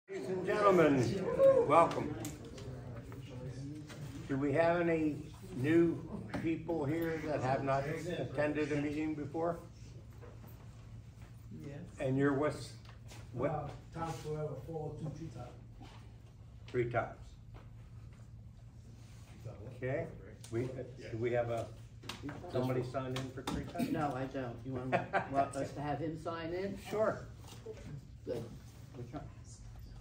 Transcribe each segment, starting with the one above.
Ladies and gentlemen, welcome. Do we have any new people here that have not attended a meeting before? Yes. And you're what? Times Forever, 402 times. 3 times. Okay. Do we have somebody sign in for 3 times? No, I don't. You want us to have him sign in? Sure. Good.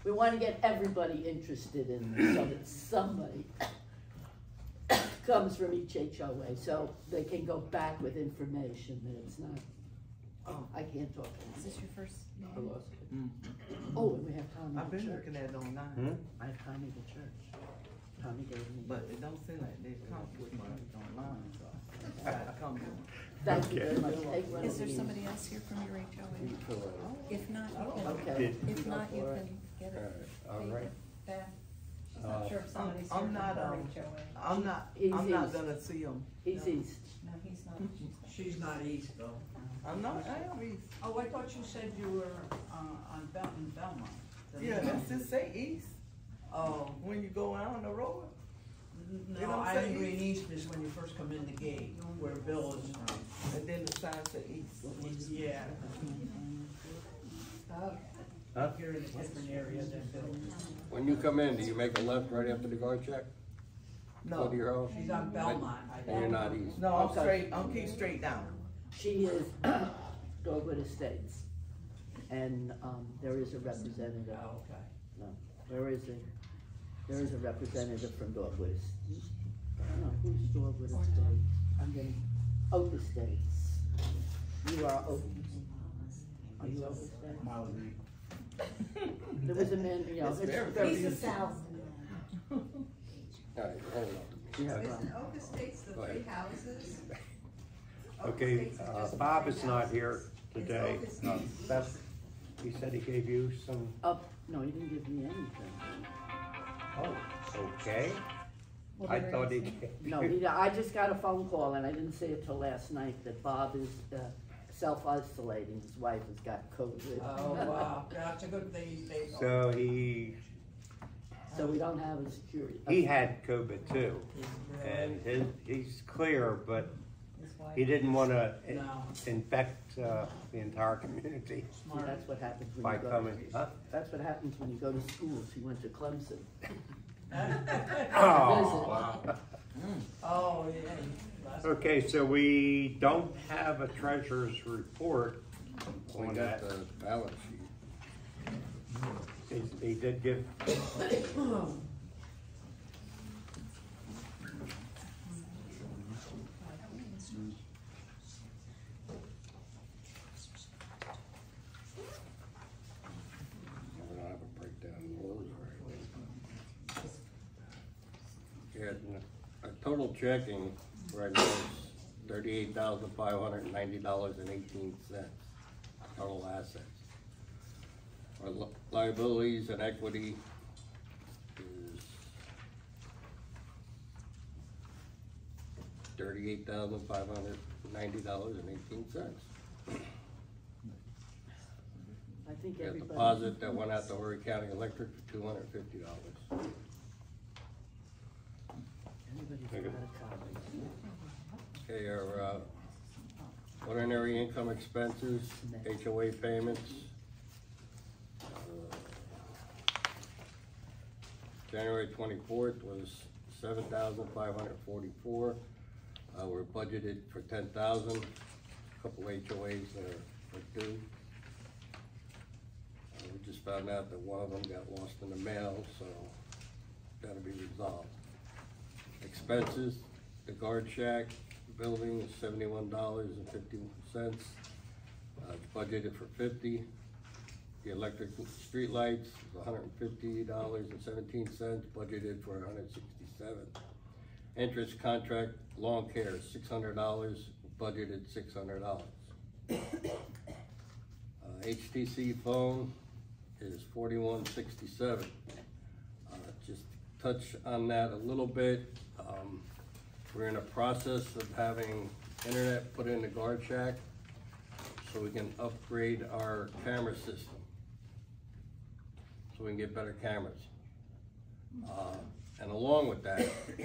We want to get everybody interested in this so that somebody comes from each HOA so they can go back with information that it's not, I can't talk. Is this your first I name? lost it. Oh, and we have Tommy I've the been church. looking at it online, I have Tommy the church. Tommy gave me. but it don't seem like they come with mine online, so I gotta come to them. Thank you very much. Take one Is of there these. somebody else here from your HOA? If not, you can, Okay. if not, you can get it. All right. Beth, she's not sure if somebody's here I'm from not, her HOA. I'm not He's gonna see them. He's east. No, he's not. She's not east though. I'm not, I am east. Oh, I thought you said you were, on Belmont. Yeah, that's just say east, Oh, when you go out on the road. You know no, what I'm Island saying? Green East is when you first come in the gate, where Bill is from. And then the sign say east. Yeah. Huh? You're in a different area than Bill. When you come in, do you make a left right after the guard check? Go No, to your house? She's on Belmont, I And you're think. not east? no, I'm Okay. straight, I'm keep straight down. She is Dogwood Estates. And, there is a representative. Oh, okay. No, there is a representative from Dogwood Estates. No, who's Dogwood Estates? I'm getting Oak Estates. You are Oak. Are you Oak Estates? Miles Reed. There was a man, you know. It's very- very- He's a South. All right, hold on. Yeah, Isn't Oak Estates the Go ahead. 3 houses? Oak Okay, Estates is just the Bob 3 is not houses. here today. It's Oak Estates. Beth, he said he gave you some, No, he didn't give me anything. oh, okay. Well, I there thought he is. gave No, you. I just got a phone call, and I didn't see it till last night, that Bob is self-isolating. His wife has got COVID. Oh, wow, that's a good thing these days. So So we don't have a security. he had COVID too, and he's clear, but he didn't want to No. infect the entire community See, that's what happens when by you go coming. to, Huh? that's what happens when you go to schools. He went to Clemson. Oh. Oh, yeah. Okay, so we don't have a treasurer's report We on got that. the balance sheet. He did give. We don't have a breakdown in orders or anything. Yeah, our total checking right now is $38,590.18, total assets. Our liabilities and equity is $38,590.18. I think We got everybody. deposit that went out to Horry County Electric for $250. Everybody's got a copy. Okay, our ordinary income expenses, HOA payments. January 24th was $7,544. We're budgeted for $10,000. A couple HOAs that are due. We just found out that one of them got lost in the mail, so that'll be resolved. Expenses, the guard shack building is $71.50. It's budgeted for $50. The electric street lights is $150.17, budgeted for $167. Interest contract lawn care is $600, budgeted $600. HTC phone is $41.67. Just touch on that a little bit. We're in the process of having internet put in the guard shack so we can upgrade our camera system. so we can get better cameras. And along with that, we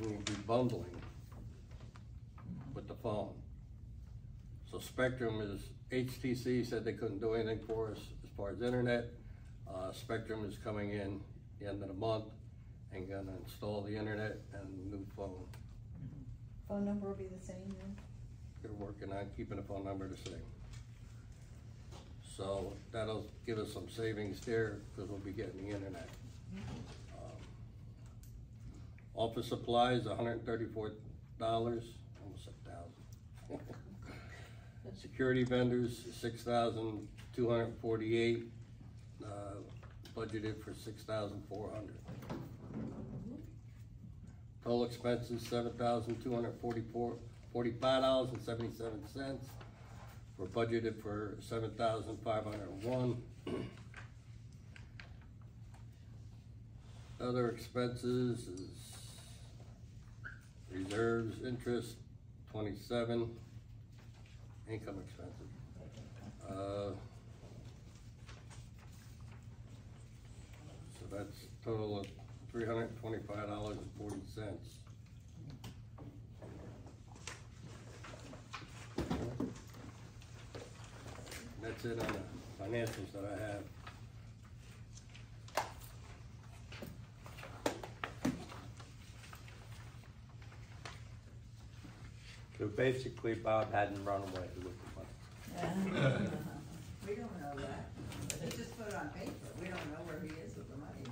will be bundling with the phone. So Spectrum is, HTC said they couldn't do anything for us as far as internet. Spectrum is coming in the end of the month and gonna install the internet and new phone. Phone number will be the same then? They're working on keeping the phone number the same. So that'll give us some savings there because we'll be getting the internet. Office supplies, $134, almost 1,000. Security vendors, 6,248, budgeted for 6,400. Total expenses, $7,245.77. We're budgeted for 7,501. Other expenses is reserves, interest, 27. Income expenses. So that's a total of $325.40. That's it on the financials that I have. So basically, Bob hadn't run away with the money. We don't know that. He just put it on paper. We don't know where he is with the money.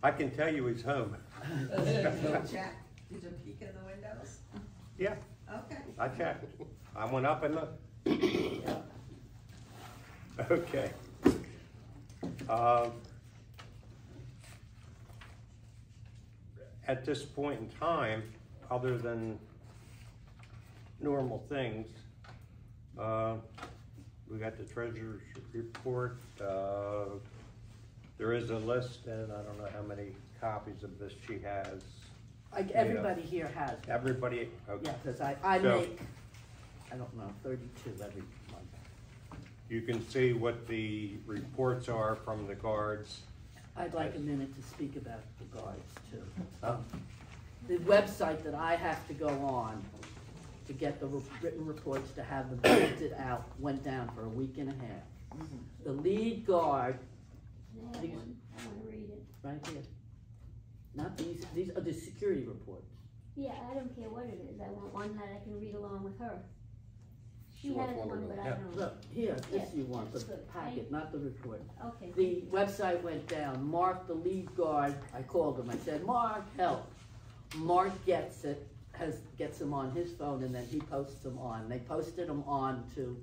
I can tell you he's home. Did you check? Did you peek in the windows? Yeah, Okay. I checked. I went up and looked. Okay. At this point in time, other than normal things, we got the treasurer's report. There is a list, and I don't know how many copies of this she has. Everybody here has one. Everybody, okay. Yeah, because I So- make, I don't know, 32 every month. You can see what the reports are from the guards. I'd like a minute to speak about the guards too. The website that I have to go on to get the written reports to have them printed out went down for a week and a half. The lead guard, I have one. I want to read it. right here, not these are the security reports. Yeah, I don't care what it is. I want one that I can read along with her. She She wants has one one, of but those. I don't. Look, here, this Yeah, you want, the that's good. packet, not the report. Okay. The website went down. Mark, the lead guard, I called him. I said, Mark, help. Mark gets it, gets them on his phone, and then he posts them on. They posted them on to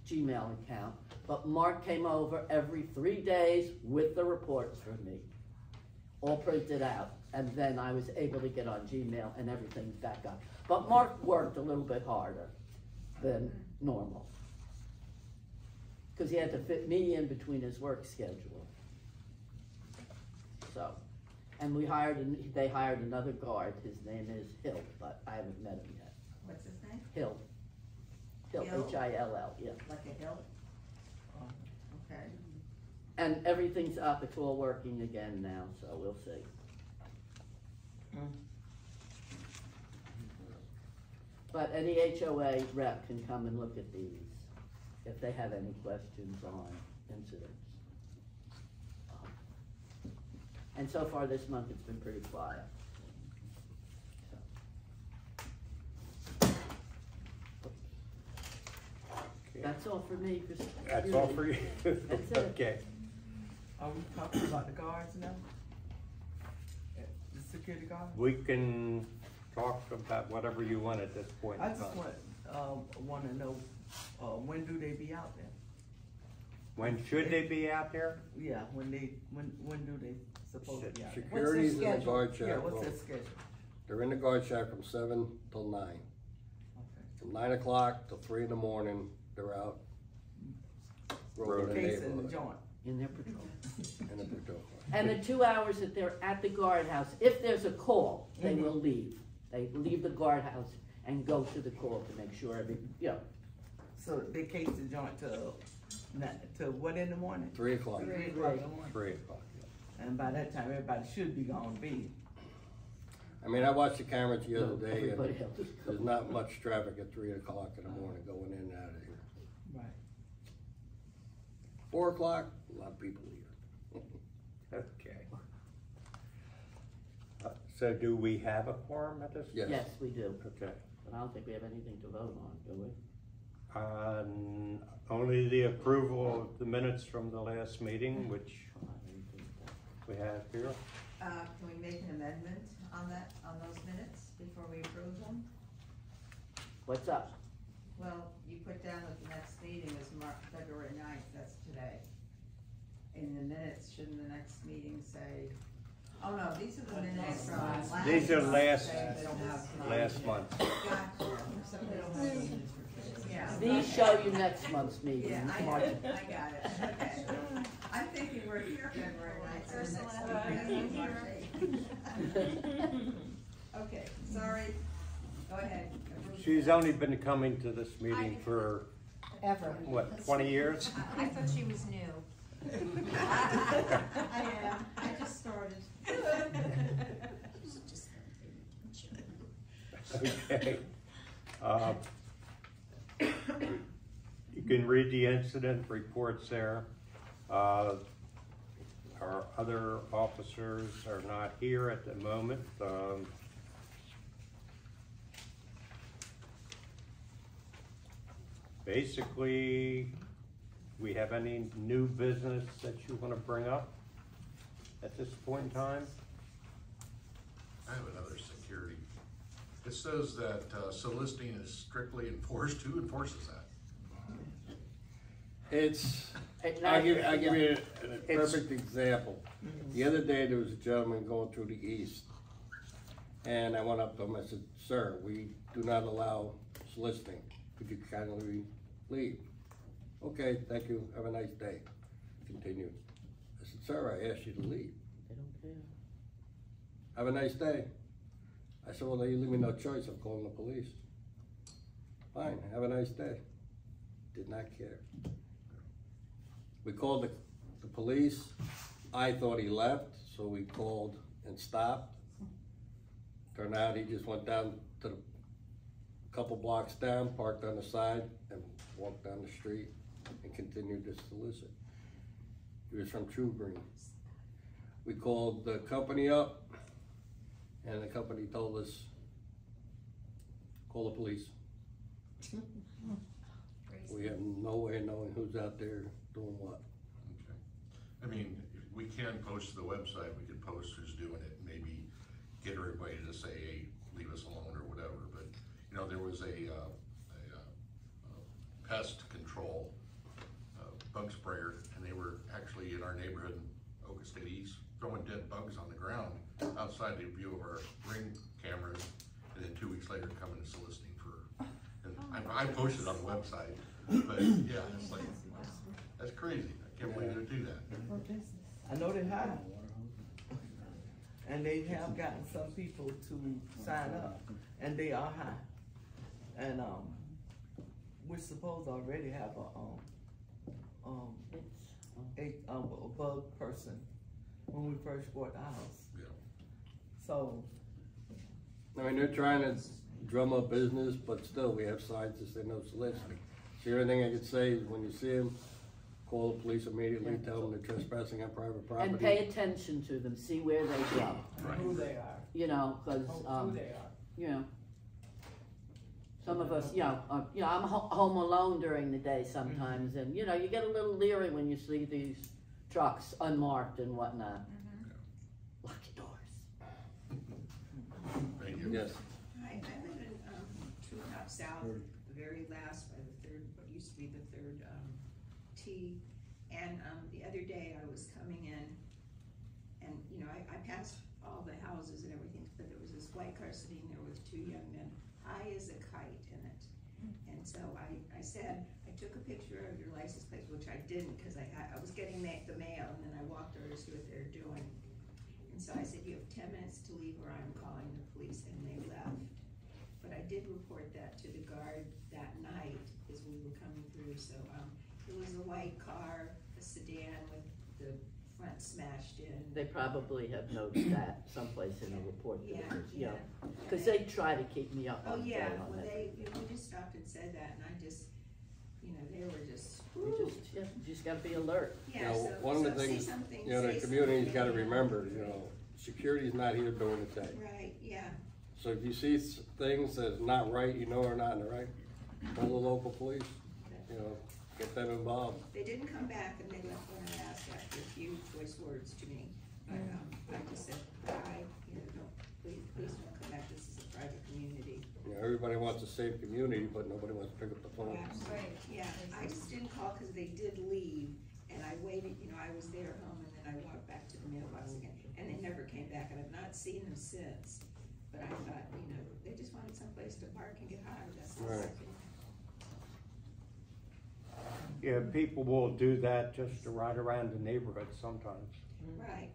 Gmail account. But Mark came over every 3 days with the reports for me, all printed out. And then I was able to get on Gmail and everything's back up. But Mark worked a little bit harder than normal, because he had to fit me in between his work schedule. So, and they hired another guard. His name is Hill, but I haven't met him yet. What's his name? Hill, Hill? Hill, yeah. Like a hill? Okay. And everything's up, it's all working again now, so we'll see. But any HOA rep can come and look at these if they have any questions on incidents. And so far this month, it's been pretty quiet. That's all for me. That's all for you? That's it. Okay. Are we talking about the guards now? The security guards? We can talk about whatever you want at this point I in just time. want to know, when do they be out there? When should they be out there? Yeah, when do they supposed to be out there? Security's in the schedule? guard shack. Yeah, what's Well, their schedule? they're in the guard shack from 7 till 9. Okay. From 9 o'clock till 3 in the morning, they're out. Rolling the Case in the neighborhood. joint. In their patrol. In the patrol car. And the 2 hours that they're at the guardhouse, if there's a call, they will leave. They leave the guardhouse and go to the call to make sure So they case the joint till To what in the morning? 3 o'clock. 3 o'clock in the morning. 3 o'clock, yeah. And by that time, everybody should be gonna be. I mean, I watched the cameras the other day, and Everybody else. there's not much traffic at 3 o'clock in the morning going in and out of here. Right. 4 o'clock, a lot of people here. Okay. So do we have a quorum at this? Yes. Yes, we do, Okay. but I don't think we have anything to vote on, do we? Only the approval of the minutes from the last meeting, which we have here. Can we make an amendment on that, on those minutes before we approve them? What's up? Well, you put down that the next meeting is February 9th, that's today. In the minutes, shouldn't the next meeting say, oh no, these are the minutes from last month. These are last month. Gotcha. Yeah. These show you next month's meeting, Yeah, I March. got it, okay. I'm thinking we're here February 9th, so the next meeting is March 8th. Okay, sorry, go ahead. She's only been coming to this meeting for, Ever. what, 20 years? I thought she was new. I am, I just started. Okay. You can read the incident reports there. Our other officers are not here at the moment. Basically, we have any new business that you want to bring up at this point in time? I have another security. It says that soliciting is strictly enforced. Who enforces that? It's, I'll give you a perfect example. The other day, there was a gentleman going through the east, and I went up to him, I said, sir, we do not allow soliciting. Could you kindly leave? Okay, thank you, have a nice day. Continued. I said, sir, I asked you to leave. They don't care. Have a nice day. I said, well, you leave me no choice, I'm calling the police. Fine, have a nice day. Did not care. We called the police. I thought he left, so we called and stopped. Turned out he just went down to the couple blocks down, parked on the side, and walked down the street and continued to solicit. He was from True Green. We called the company up, and the company told us, call the police. We have no way of knowing who's out there doing what. Okay. I mean, we can post to the website, we could post who's doing it, and maybe get everybody to say, hey, leave us alone or whatever, but, you know, there was a pest control bug sprayer, and they were actually in our neighborhood in Oka State East, throwing dead bugs on the ground outside the view of our ring cameras, and then 2 weeks later coming and soliciting for, and I posted on the website, but yeah, it's like, that's crazy. I can't believe they do that. I know they have. And they have gotten some people to sign up, and they are high. And, we're supposed to already have a bug person when we first bought the house. Yeah. So, I mean, they're trying to drum up business, but still, we have signs that say no soliciting. So the only thing I could say is when you see them, call the police immediately, tell them they're trespassing on private property. And pay attention to them, see where they go, Who they are, you know, cause, who they are. you know, some of us, you know, I'm home alone during the day sometimes, and, you know, you get a little leery when you see these trucks unmarked and whatnot. Lock your doors. Thank you. Yes. Hi, I live in True Top South, the very last by the third, what used to be the third T. And the other day I was coming in, and you know, I passed all the houses and everything, but there was this white car sitting there with two young men, high as a kite in it. And so I said, I took a picture of your license plate, which I didn't, because I was getting the mail, and then I walked over to see what they were doing. And so I said, you have 10 minutes to leave or I'm calling the police, and they left. But I did report that to the guard that night as we were coming through, so It was a white car, a sedan with the front smashed in. They probably have noticed that someplace in the report. Yeah, that it was, you know, yeah. because they try to keep me up Oh, on yeah, that. well, we just stopped and said that, and I just, you know, they were just, You just gotta be alert. You yeah, know, so, one of the so say things, something, you know, the say community's something, gotta you know. remember, you know, security's not here during the day. Right, yeah, So if you see things that's not right, you know are not in the right, call the local police, you know, get them involved. they didn't come back and they left when I asked after a few choice words to me, but, I just said, bye, you know, don't, please don't come back, this is a private community. You know, everybody wants a safe community, but nobody wants to pick up the phone. Right, yeah, I just didn't call because they did leave, and I waited, you know, I was there home, and then I walked back to the mailbox again, and they never came back, and I've not seen them since. But I thought, you know, they just wanted someplace to park and get high, that's all. Right. Yeah, people will do that just to ride around the neighborhood sometimes. Right,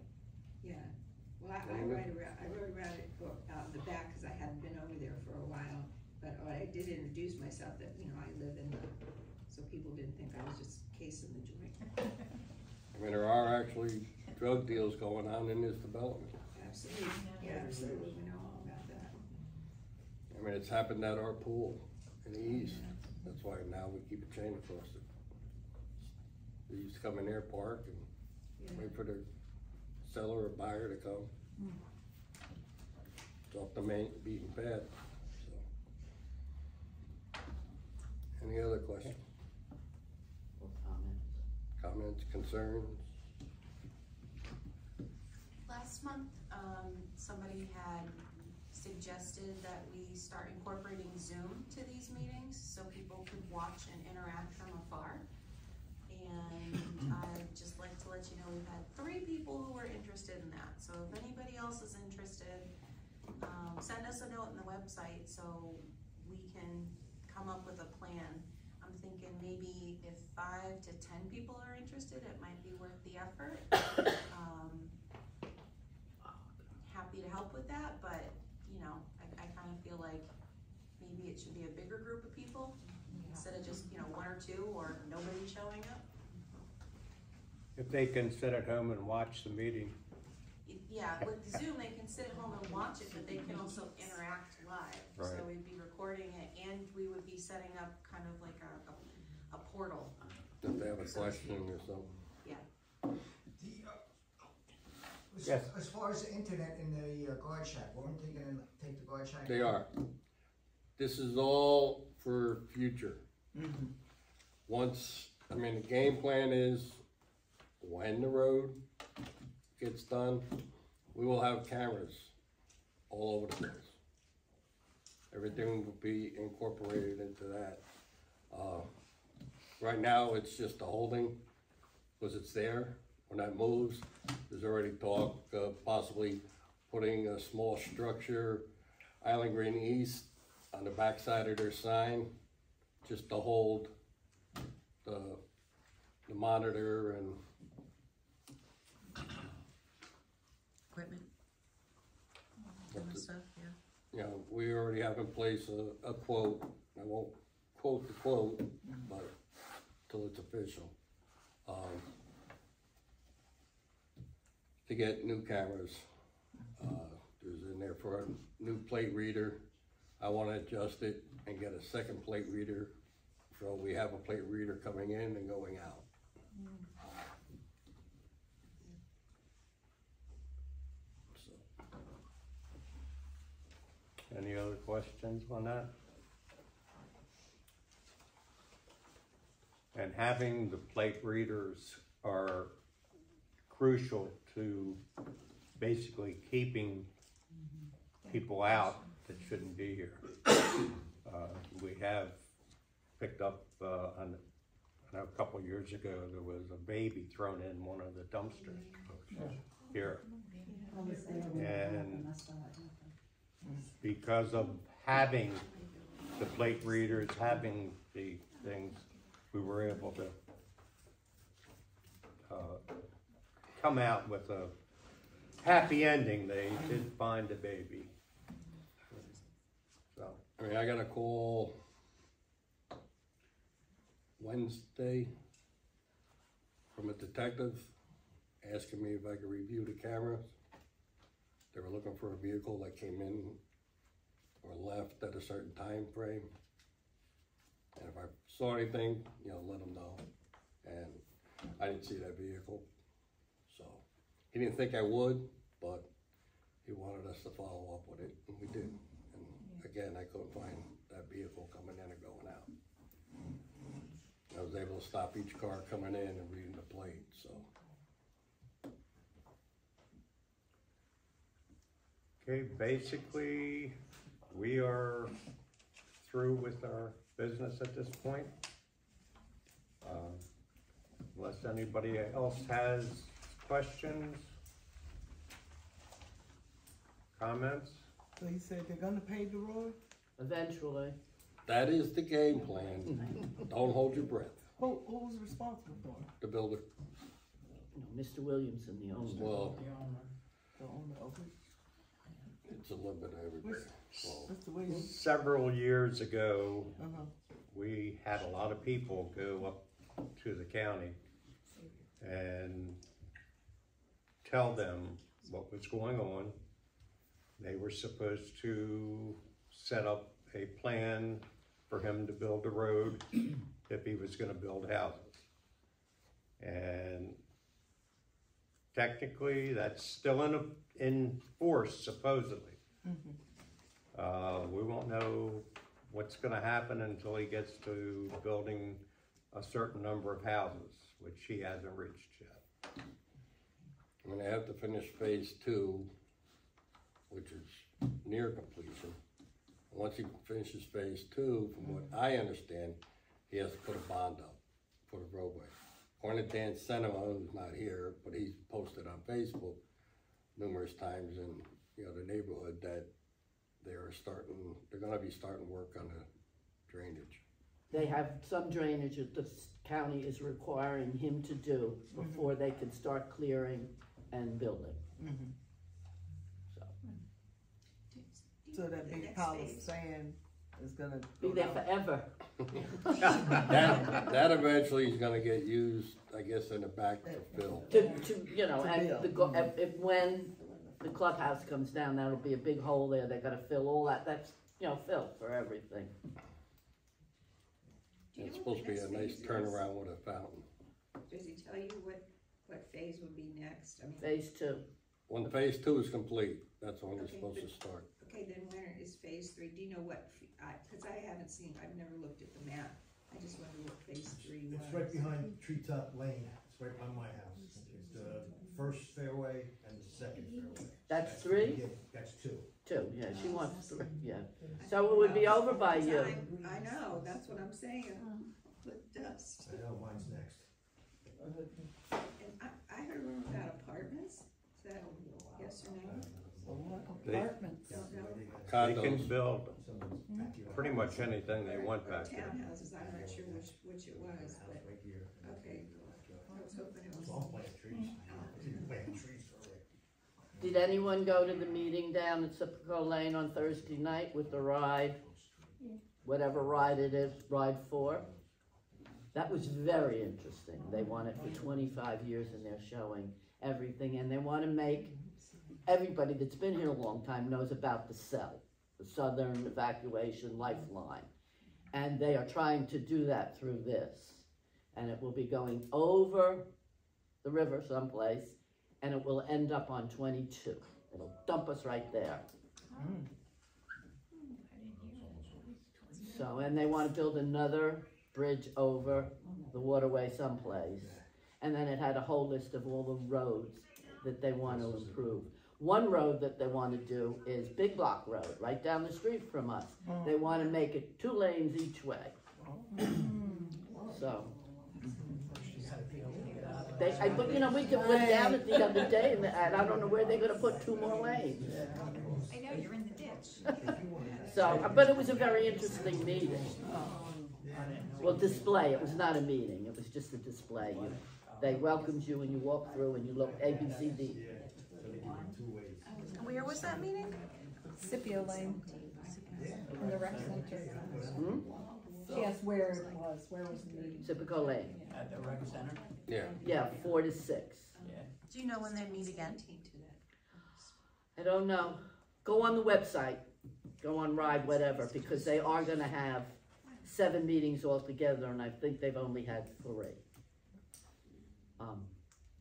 yeah. Well, I rode around it out in the back because I hadn't been over there for a while. But I did introduce myself that, you know, I live in the, so people didn't think I was just casing the joint. I mean, there are actually drug deals going on in this development. Absolutely, yeah, absolutely, we know all about that. I mean, it's happened at our pool in the east. That's why now we keep a chain across it. They used to come in there, park, and wait for the seller or buyer to come. It's off the main beaten path, so. Any other questions? Or comments. Comments, concerns? Last month, somebody had suggested that we start incorporating Zoom to these meetings so people could watch and interact from afar. And I'd just like to let you know we've had 3 people who were interested in that. So if anybody else is interested, send us a note on the website so we can come up with a plan. I'm thinking maybe if 5 to 10 people are interested, it might be worth the effort. Happy to help with that, but you know, I kind of feel like maybe it should be a bigger group of people instead of just, you know, 1 or 2 or nobody showing up. If they can sit at home and watch the meeting. Yeah, with Zoom, they can sit at home and watch it, but they can also interact live. Right. So we'd be recording it, and we would be setting up kind of like a portal. If they have a question or something. Yeah. Yes. As far as the internet in the guard shack, weren't they gonna take the guard shack? They are. This is all for future. Once, I mean, the game plan is when the road gets done, we will have cameras all over the place. Everything will be incorporated into that. Right now, it's just the holding, because it's there. When that moves, there's already talk of possibly putting a small structure, Island Green East, on the backside of their sign, just to hold the monitor and Equipment. Kind of stuff, yeah. you know, we already have in place a quote. I won't quote the quote, but till it's official. To get new cameras. There's in there for a new plate reader. I want to adjust it and get a second plate reader. So we have a plate reader coming in and going out. Any other questions on that? And having the plate readers are crucial to basically keeping people out that shouldn't be here. We have picked up, I know a couple years ago, there was a baby thrown in one of the dumpsters here. And because of having the plate readers, having the things, we were able to come out with a happy ending. They did find the baby. So, I mean, I got a call Wednesday from a detective asking me if I could review the cameras. They were looking for a vehicle that came in or left at a certain time frame. And if I saw anything, you know, let them know. And I didn't see that vehicle. So he didn't think I would, but he wanted us to follow up with it, and we did. And again, I couldn't find that vehicle coming in or going out. I was able to stop each car coming in and reading the plate, so. Okay, basically, we are through with our business at this point. Unless anybody else has questions, comments? So you said they're gonna pave the road? Eventually. That is the game plan. Don't hold your breath. Who's responsible for it? The builder. No, Mr. Williamson, the owner. Well, The owner of it? it's a little bit of everybody. Well, Mr. Williams? Several years ago, Uh-huh. we had a lot of people go up to the county and tell them what was going on. They were supposed to set up a plan for him to build a road if he was gonna build houses. And technically, that's still in force supposedly. We won't know what's gonna happen until he gets to building a certain number of houses, which he hasn't reached yet. I mean, they have to finish phase 2, which is near completion. And once he finishes phase 2, from what I understand, he has to put a bond up for the roadway. According to Dan Sunnehanna, who's not here, but he's posted on Facebook numerous times in, you know, the neighborhood that they're gonna be starting work on the drainage. They have some drainage that the county is requiring him to do before they can start clearing and building. So that big pile of sand is gonna Be there forever. That eventually is gonna get used, I guess, in the back to fill. To you know, and when the clubhouse comes down, that'll be a big hole there. They gotta fill all that. That's, you know, fill for everything. It's supposed to be a nice turnaround with a fountain. Does he tell you what phase would be next? I mean, Phase 2. When phase 2 is complete, that's when it's Okay, supposed to but- start. okay, then when is phase 3? Do you know what, cause I haven't seen, I've never looked at the map. I just wonder what phase 3 was. It's right behind Treetop Lane, it's right by my house. It's the first fairway and the second fairway. That's 3? Yeah, that's 2. 2, yeah, she wants 3, yeah. So it would be over by you. I know, that's what I'm saying, with dust. I know, mine's next. And I heard a rumor about apartments, is that yes or no? Apartments. Don't know. They can Condos. build pretty much anything they want back there. Townhouses, I'm not sure which it was, but, Right here. okay. I was hoping it was. So I'm planting trees. Planting trees for it. Did anyone go to the meeting down at Sipco Lane on Thursday night with the ride? Whatever ride it is, ride 4? That was very interesting. They want it for 25 years and they're showing everything, and they want to make everybody that's been here a long time knows about the CEL, the Southern Evacuation Lifeline. And they are trying to do that through this. And it will be going over the river someplace, and it will end up on 22. It'll dump us right there. So, and they want to build another bridge over the waterway someplace. And then it had a whole list of all the roads that they want to improve. One road that they want to do is Big Block Road, right down the street from us. They want to make it 2 lanes each way. So, but you know, we went down it the other day, and I don't know where they're going to put 2 more lanes. I know, you're in the ditch. So, but it was a very interesting meeting. Well, display, it was not a meeting, it was just a display. They welcomed you and you walked through and you looked A, B, C, D. Where was that meeting? Scipio Lane in the rec center. So- She asked where it was the meeting? Typical Lane. At the rec center? Yeah. Yeah, 4 to 6. Yeah. Do you know when they meet again? I don't know. Go on the website, go on Ride, whatever, because they are gonna have 7 meetings altogether, and I think they've only had 3.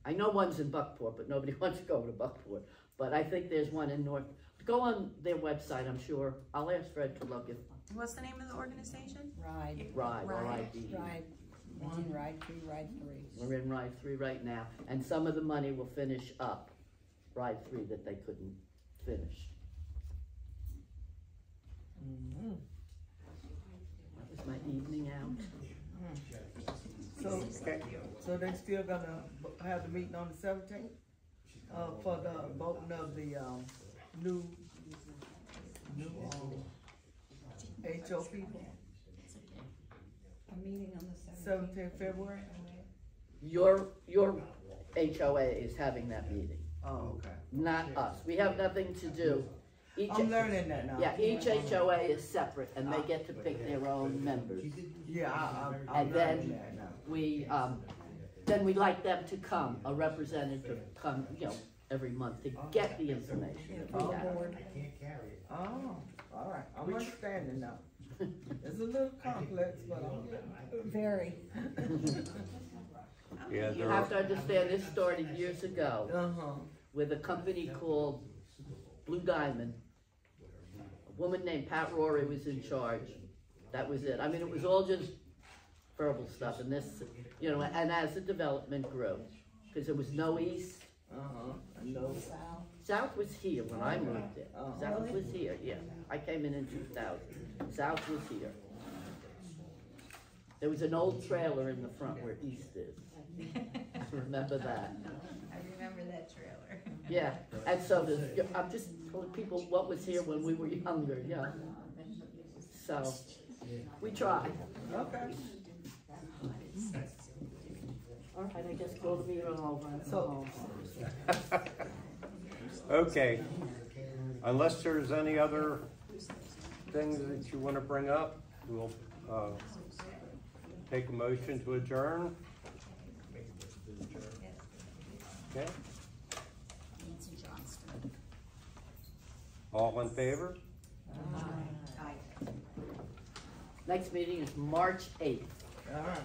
I know one's in Buckport, but nobody wants to go to Buckport. But I think there's one in North. Go on their website, I'm sure. I'll ask Fred to look at What's the name of the organization? Ride. Ride, Ride. R-I-D. Ride 1, Ride 2, Ride 3. We're in Ride 3 right now, and some of the money will finish up Ride 3 that they couldn't finish. Mhm. That was my evening out. So they still gonna have the meeting on the 17th, for the voting of the, new HO people, A meeting on the 17th February? Your HOA is having that meeting, Oh, okay. not us. We have nothing to do. Each, I'm learning that now. yeah, each HOA is separate, and they get to pick their own members. Yeah, I'm And then learning that now. we'd like them to come, a representative come, every month to get the information that we have. I can't carry it. Oh, all right, I'm understanding now. It's a little complex, but I'm getting. Very. Yeah, You there have are, to understand, this started years ago Uh-huh. with a company called Blue Diamond. A woman named Pat Rory was in charge. That was it. I mean, it was all just verbal stuff, and this, and as the development grew, because there was no east. No. South was here when I moved in. South was here, yeah. I came in 2000. South was here. There was an old trailer in the front where east is. Remember that? I remember that trailer. Yeah, and so I'm just telling people what was here when we were younger, So, we try. Okay. All right, I guess call the meeting over and go home. okay. Unless there's any other things that you want to bring up, we'll take a motion to adjourn. Okay. All in favor? Next meeting is March 8th. All right.